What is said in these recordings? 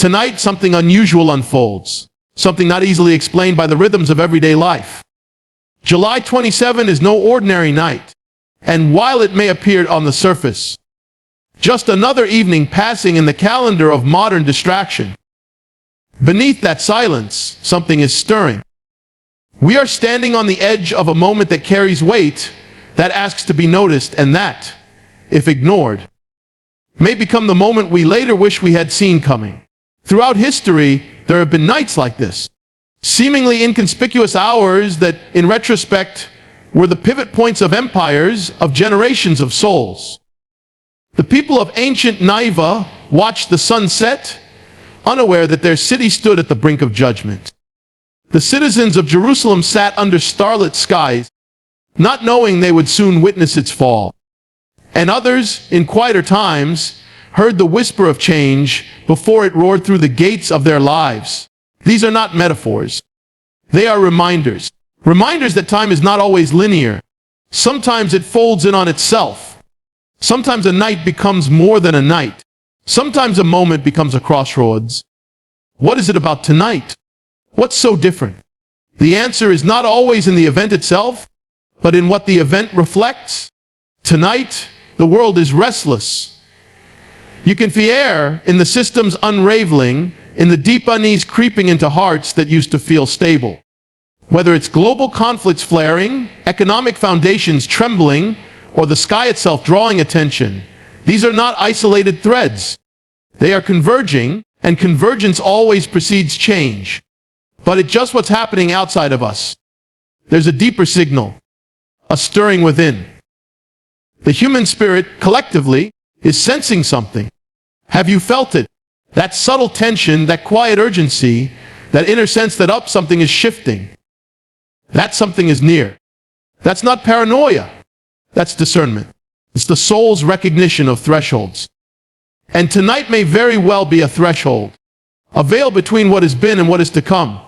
Tonight, something unusual unfolds, something not easily explained by the rhythms of everyday life. July 27 is no ordinary night, and while it may appear on the surface, just another evening passing in the calendar of modern distraction, beneath that silence, something is stirring. We are standing on the edge of a moment that carries weight, that asks to be noticed, and that, if ignored, may become the moment we later wish we had seen coming. Throughout history, there have been nights like this, seemingly inconspicuous hours that, in retrospect, were the pivot points of empires, of generations of souls. The people of ancient Nineveh watched the sun set, unaware that their city stood at the brink of judgment. The citizens of Jerusalem sat under starlit skies, not knowing they would soon witness its fall. And others, in quieter times, heard the whisper of change before it roared through the gates of their lives. These are not metaphors. They are reminders. Reminders that time is not always linear. Sometimes it folds in on itself. Sometimes a night becomes more than a night. Sometimes a moment becomes a crossroads. What is it about tonight? What's so different? The answer is not always in the event itself, but in what the event reflects. Tonight, the world is restless. You can feel in the system's unraveling, in the deep unease creeping into hearts that used to feel stable. Whether it's global conflicts flaring, economic foundations trembling, or the sky itself drawing attention, these are not isolated threads. They are converging, and convergence always precedes change. But it's just what's happening outside of us. There's a deeper signal, a stirring within. The human spirit, collectively, is sensing something. Have you felt it? That subtle tension, that quiet urgency, that inner sense that something is shifting. That something is near. That's not paranoia. That's discernment. It's the soul's recognition of thresholds. And tonight may very well be a threshold, a veil between what has been and what is to come.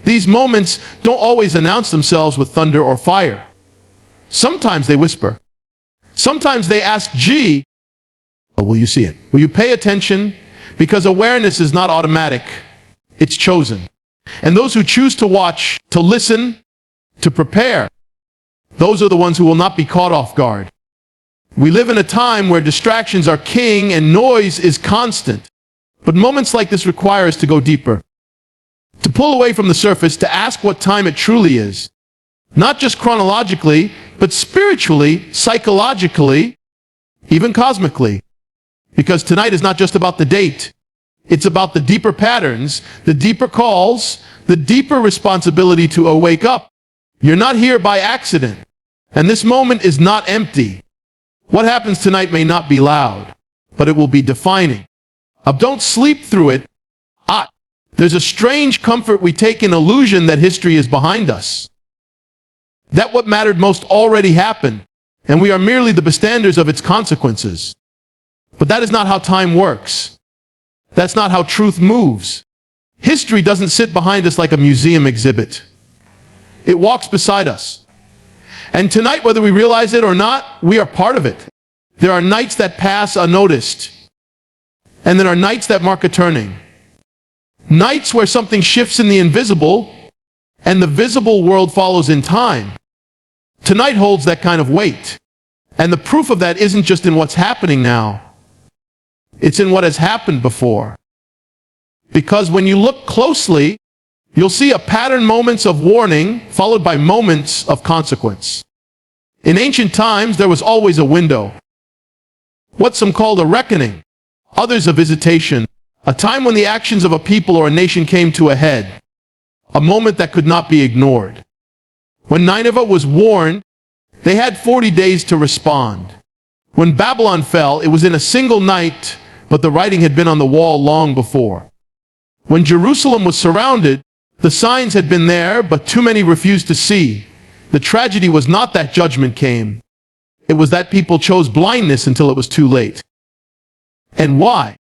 These moments don't always announce themselves with thunder or fire. Sometimes they whisper. Sometimes they ask, gee, will you see it? Will you pay attention? Because awareness is not automatic. It's chosen. And those who choose to watch, to listen, to prepare, those are the ones who will not be caught off guard. We live in a time where distractions are king and noise is constant. But moments like this require us to go deeper, to pull away from the surface, to ask what time it truly is. Not just chronologically, but spiritually, psychologically, even cosmically. Because tonight is not just about the date. It's about the deeper patterns, the deeper calls, the deeper responsibility to wake up. You're not here by accident. And this moment is not empty. What happens tonight may not be loud, but it will be defining. Don't sleep through it. There's a strange comfort we take in illusion that history is behind us. That what mattered most already happened, and we are merely the bystanders of its consequences. But that is not how time works. That's not how truth moves. History doesn't sit behind us like a museum exhibit. It walks beside us. And tonight, whether we realize it or not, we are part of it. There are nights that pass unnoticed. And there are nights that mark a turning. Nights where something shifts in the invisible, and the visible world follows in time. Tonight holds that kind of weight. And the proof of that isn't just in what's happening now. It's in what has happened before. Because when you look closely, you'll see a pattern, moments of warning, followed by moments of consequence. In ancient times, there was always a window. What some called a reckoning, others a visitation, a time when the actions of a people or a nation came to a head, a moment that could not be ignored. When Nineveh was warned, they had 40 days to respond. When Babylon fell, it was in a single night, but the writing had been on the wall long before. When Jerusalem was surrounded, the signs had been there, but too many refused to see. The tragedy was not that judgment came. It was that people chose blindness until it was too late. And why?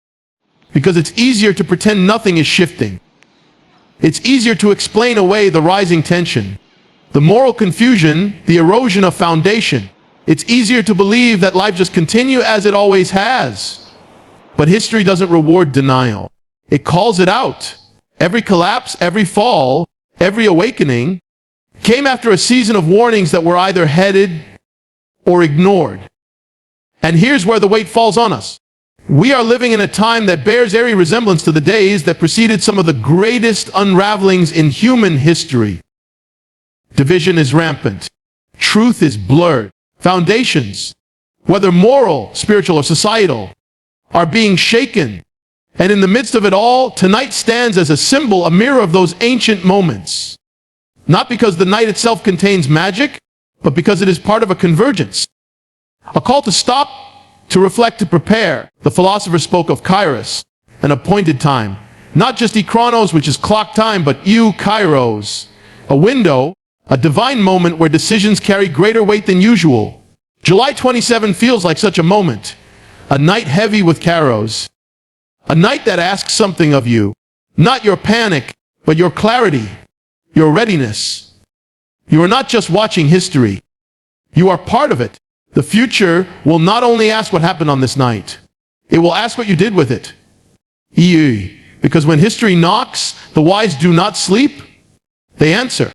Because it's easier to pretend nothing is shifting. It's easier to explain away the rising tension, the moral confusion, the erosion of foundation. It's easier to believe that life just continues as it always has. But history doesn't reward denial. It calls it out. Every collapse, every fall, every awakening came after a season of warnings that were either headed or ignored. And here's where the weight falls on us. We are living in a time that bears eerie resemblance to the days that preceded some of the greatest unravelings in human history. Division is rampant. Truth is blurred. Foundations, whether moral, spiritual, or societal, are being shaken. And in the midst of it all, tonight stands as a symbol, a mirror of those ancient moments. Not because the night itself contains magic, but because it is part of a convergence. A call to stop, to reflect, to prepare. The philosopher spoke of kairos, an appointed time. Not just chronos, which is clock time, but kairos, a window, a divine moment where decisions carry greater weight than usual. July 27 feels like such a moment. A night heavy with kairos. A night that asks something of you. Not your panic, but your clarity, your readiness. You are not just watching history. You are part of it. The future will not only ask what happened on this night, it will ask what you did with it. Because when history knocks, the wise do not sleep, they answer.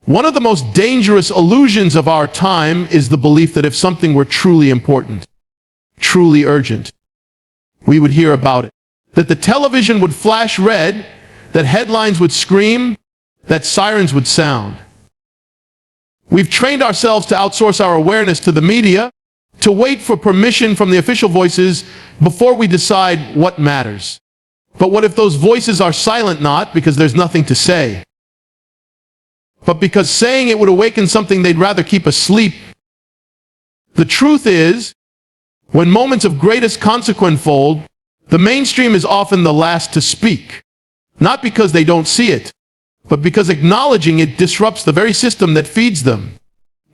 One of the most dangerous illusions of our time is the belief that if something were truly important, truly urgent, we would hear about it. That the television would flash red, that headlines would scream, that sirens would sound. We've trained ourselves to outsource our awareness to the media, to wait for permission from the official voices before we decide what matters. But what if those voices are silent, not because there's nothing to say, but because saying it would awaken something they'd rather keep asleep? The truth is, when moments of greatest consequence unfold, the mainstream is often the last to speak. Not because they don't see it, but because acknowledging it disrupts the very system that feeds them.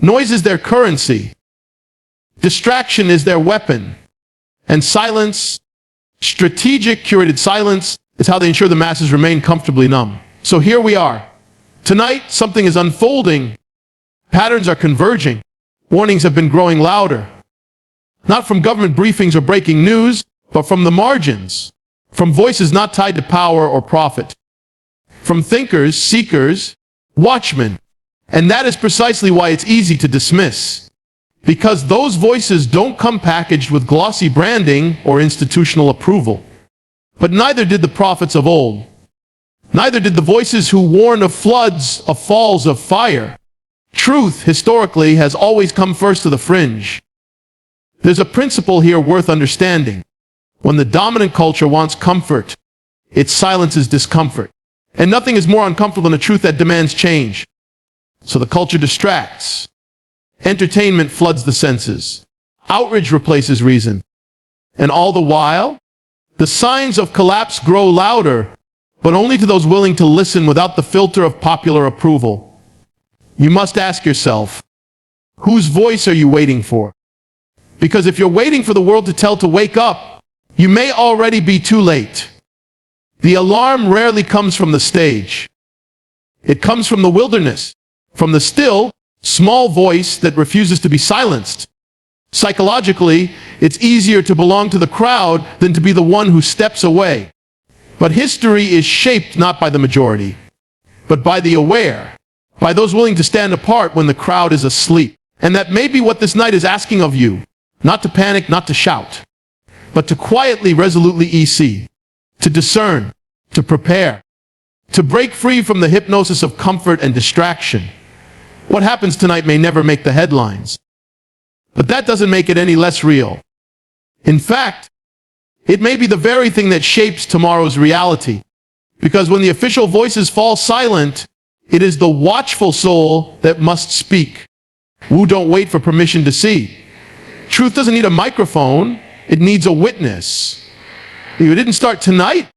Noise is their currency. Distraction is their weapon. And silence, strategic, curated silence, is how they ensure the masses remain comfortably numb. So here we are. Tonight, something is unfolding. Patterns are converging. Warnings have been growing louder. Not from government briefings or breaking news, but from the margins. From voices not tied to power or profit. From thinkers, seekers, watchmen. And that is precisely why it's easy to dismiss. Because those voices don't come packaged with glossy branding or institutional approval. But neither did the prophets of old. Neither did the voices who warned of floods, of falls, of fire. Truth, historically, has always come first to the fringe. There's a principle here worth understanding. When the dominant culture wants comfort, it silences discomfort. And nothing is more uncomfortable than a truth that demands change. So the culture distracts. Entertainment floods the senses. Outrage replaces reason. And all the while, the signs of collapse grow louder, but only to those willing to listen without the filter of popular approval. You must ask yourself, whose voice are you waiting for? Because if you're waiting for the world to tell to wake up, you may already be too late. The alarm rarely comes from the stage. It comes from the wilderness, from the still, small voice that refuses to be silenced. Psychologically, it's easier to belong to the crowd than to be the one who steps away. But history is shaped not by the majority, but by the aware, by those willing to stand apart when the crowd is asleep. And that may be what this night is asking of you. Not to panic, not to shout, but to quietly, resolutely to discern, to prepare, to break free from the hypnosis of comfort and distraction. What happens tonight may never make the headlines, but that doesn't make it any less real. In fact, it may be the very thing that shapes tomorrow's reality, because when the official voices fall silent, it is the watchful soul that must speak. Woo don't wait for permission to see. Truth doesn't need a microphone, it needs a witness. You didn't start tonight.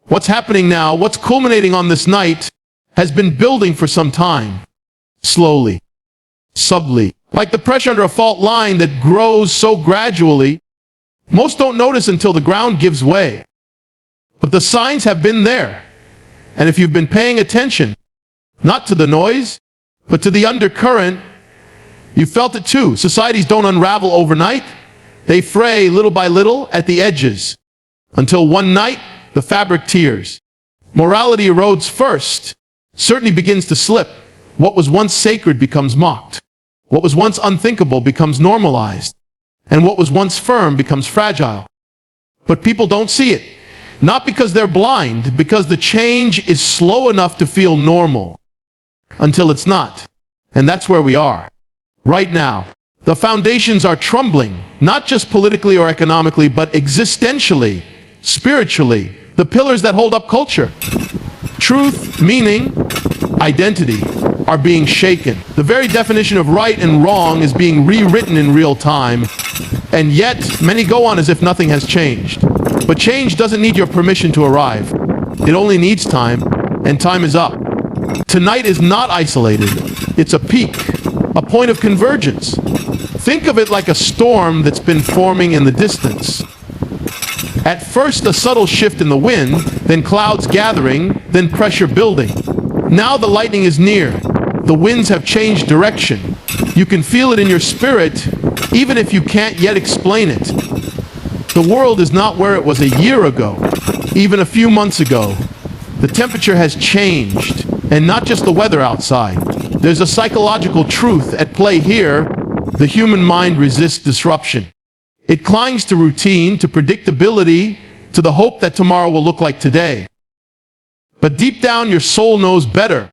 What's happening now, what's culminating on this night, has been building for some time. Slowly, subtly, like the pressure under a fault line that grows so gradually. Most don't notice until the ground gives way. But the signs have been there. And if you've been paying attention, not to the noise, but to the undercurrent, you felt it too. Societies don't unravel overnight. They fray little by little at the edges, until one night The fabric tears. Morality erodes first. Certainty begins to slip. What was once sacred becomes mocked. What was once unthinkable becomes normalized. And what was once firm becomes fragile. But people don't see it. Not because they're blind, because the change is slow enough to feel normal. Until it's not. And that's where we are. Right now. The foundations are crumbling, not just politically or economically, but existentially, spiritually. The pillars that hold up culture. Truth, meaning, identity are being shaken. The very definition of right and wrong is being rewritten in real time. And yet, many go on as if nothing has changed. But change doesn't need your permission to arrive. It only needs time, and time is up. Tonight is not isolated. It's a peak, a point of convergence. Think of it like a storm that's been forming in the distance. At first, a subtle shift in the wind, then clouds gathering, then pressure building. Now the lightning is near. The winds have changed direction. You can feel it in your spirit, even if you can't yet explain it. The world is not where it was a year ago, even a few months ago. The temperature has changed, and not just the weather outside. There's a psychological truth at play here. The human mind resists disruption. It clings to routine, to predictability, to the hope that tomorrow will look like today. But deep down, your soul knows better.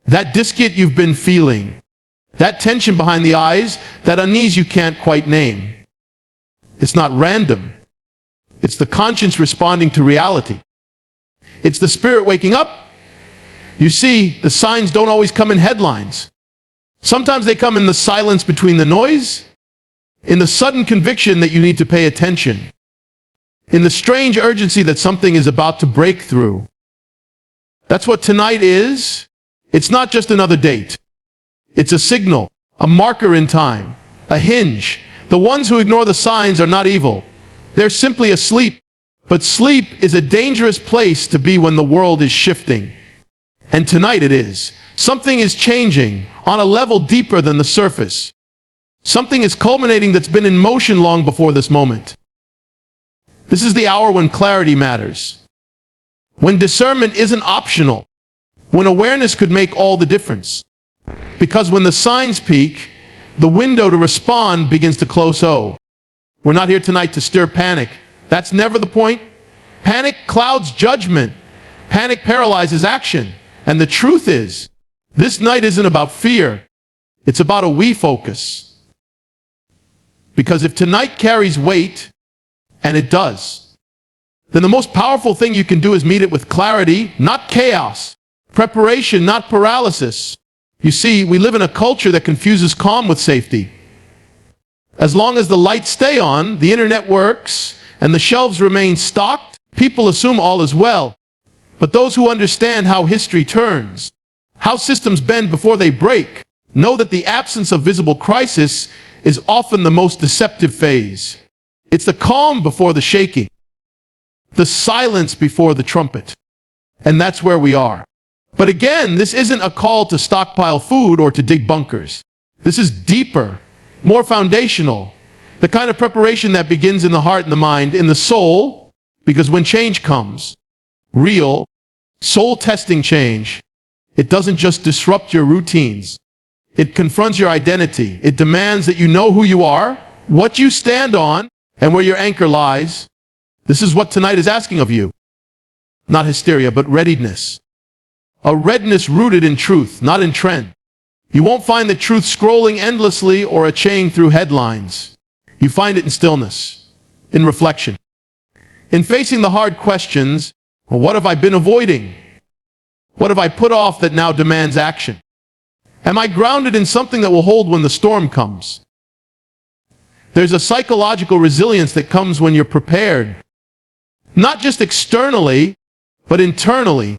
That disconnect you've been feeling, that tension behind the eyes, that unease you can't quite name. It's not random. It's the conscience responding to reality. It's the spirit waking up. You see, the signs don't always come in headlines. Sometimes they come in the silence between the noise, in the sudden conviction that you need to pay attention, in the strange urgency that something is about to break through. That's what tonight is. It's not just another date. It's a signal, a marker in time, a hinge. The ones who ignore the signs are not evil. They're simply asleep. But sleep is a dangerous place to be when the world is shifting. And tonight it is. Something is changing on a level deeper than the surface. Something is culminating that's been in motion long before this moment. This is the hour when clarity matters. When discernment isn't optional. When awareness could make all the difference. Because when the signs peak, the window to respond begins to close. We're not here tonight to stir panic. That's never the point. Panic clouds judgment. Panic paralyzes action. And the truth is, this night isn't about fear. It's about a we focus. Because if tonight carries weight, and it does, then the most powerful thing you can do is meet it with clarity, not chaos. Preparation, not paralysis. You see, we live in a culture that confuses calm with safety. As long as the lights stay on, the internet works, and the shelves remain stocked, people assume all is well. But those who understand how history turns, how systems bend before they break, know that the absence of visible crisis is often the most deceptive phase. It's the calm before the shaking, the silence before the trumpet. And that's where we are. But again, this isn't a call to stockpile food or to dig bunkers. This is deeper, more foundational, the kind of preparation that begins in the heart and the mind, in the soul, because when change comes, real, soul-testing change, it doesn't just disrupt your routines. It confronts your identity. It demands that you know who you are, what you stand on, and where your anchor lies. This is what tonight is asking of you. Not hysteria, but readiness. A readiness rooted in truth, not in trend. You won't find the truth scrolling endlessly or a chain through headlines. You find it in stillness, in reflection, in facing the hard questions. Well, what have I been avoiding? What have I put off that now demands action? Am I grounded in something that will hold when the storm comes? There's a psychological resilience that comes when you're prepared. Not just externally, but internally.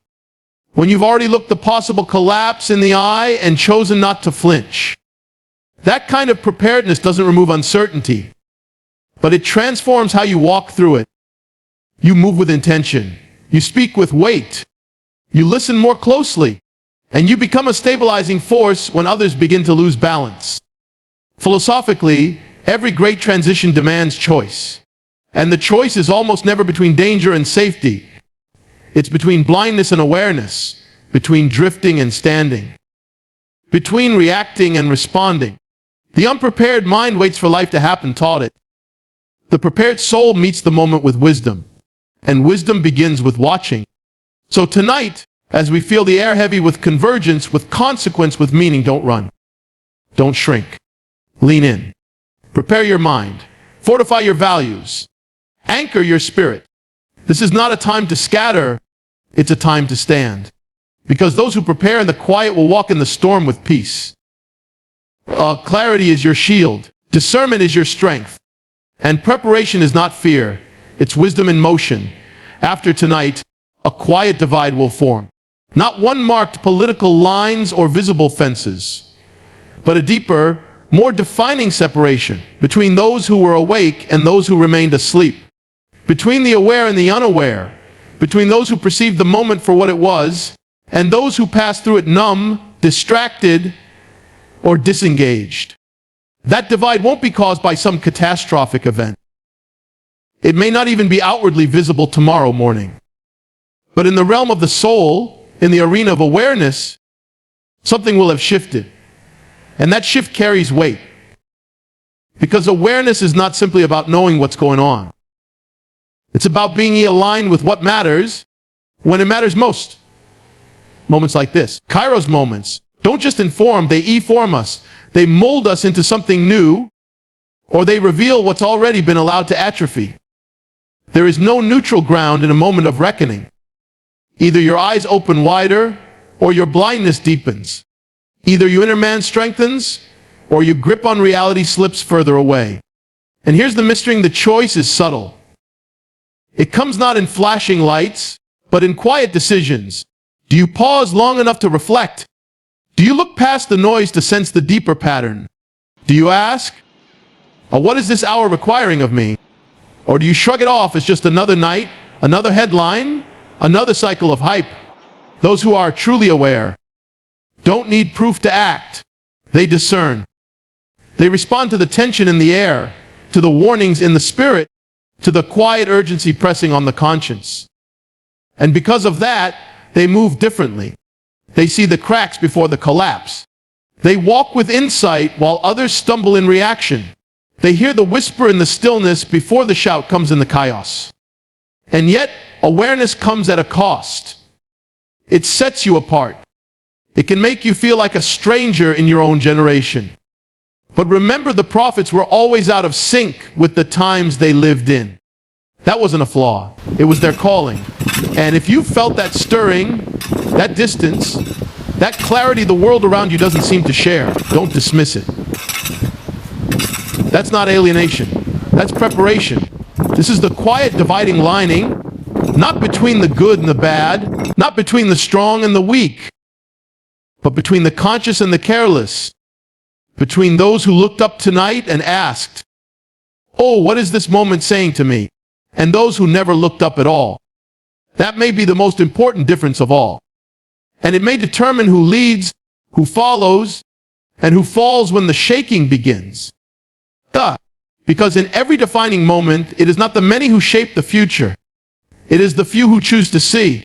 When you've already looked the possible collapse in the eye and chosen not to flinch. That kind of preparedness doesn't remove uncertainty, but it transforms how you walk through it. You move with intention. You speak with weight. You listen more closely. And you become a stabilizing force when others begin to lose balance. Philosophically, every great transition demands choice. And the choice is almost never between danger and safety. It's between blindness and awareness, between drifting and standing, between reacting and responding. The unprepared mind waits for life to happen, taught it. The prepared soul meets the moment with wisdom, and wisdom begins with watching. So tonight, as we feel the air heavy with convergence, with consequence, with meaning, don't run. Don't shrink. Lean in. Prepare your mind. Fortify your values. Anchor your spirit. This is not a time to scatter. It's a time to stand. Because those who prepare in the quiet will walk in the storm with peace. Clarity is your shield. Discernment is your strength. And preparation is not fear. It's wisdom in motion. After tonight, a quiet divide will form. Not one marked political lines or visible fences, but a deeper, more defining separation between those who were awake and those who remained asleep. Between the aware and the unaware. Between those who perceived the moment for what it was and those who passed through it numb, distracted, or disengaged. That divide won't be caused by some catastrophic event. It may not even be outwardly visible tomorrow morning. But in the realm of the soul, in the arena of awareness, something will have shifted. And that shift carries weight. Because awareness is not simply about knowing what's going on. It's about being aligned with what matters when it matters most. Moments like this, Kairos moments, don't just inform, they e-form us. They mold us into something new, or they reveal what's already been allowed to atrophy. There is no neutral ground in a moment of reckoning. Either your eyes open wider, or your blindness deepens. Either your inner man strengthens, or your grip on reality slips further away. And here's the mystery: the choice is subtle. It comes not in flashing lights, but in quiet decisions. Do you pause long enough to reflect? Do you look past the noise to sense the deeper pattern? Do you ask, what is this hour requiring of me? Or do you shrug it off as just another night, another headline, another cycle of hype? Those who are truly aware don't need proof to act. They discern. They respond to the tension in the air, to the warnings in the spirit, to the quiet urgency pressing on the conscience. And because of that, they move differently. They see the cracks before the collapse. They walk with insight while others stumble in reaction. They hear the whisper in the stillness before the shout comes in the chaos. And yet, awareness comes at a cost. It sets you apart. It can make you feel like a stranger in your own generation. But remember, the prophets were always out of sync with the times they lived in. That wasn't a flaw. It was their calling. And if you felt that stirring, that distance, that clarity the world around you doesn't seem to share, don't dismiss it. That's not alienation. That's preparation. This is the quiet dividing lining, not between the good and the bad, not between the strong and the weak, but between the conscious and the careless, between those who looked up tonight and asked, "Oh, what is this moment saying to me?" and those who never looked up at all. That may be the most important difference of all. And it may determine who leads, who follows, and who falls when the shaking begins. Because in every defining moment, it is not the many who shape the future. It is the few who choose to see.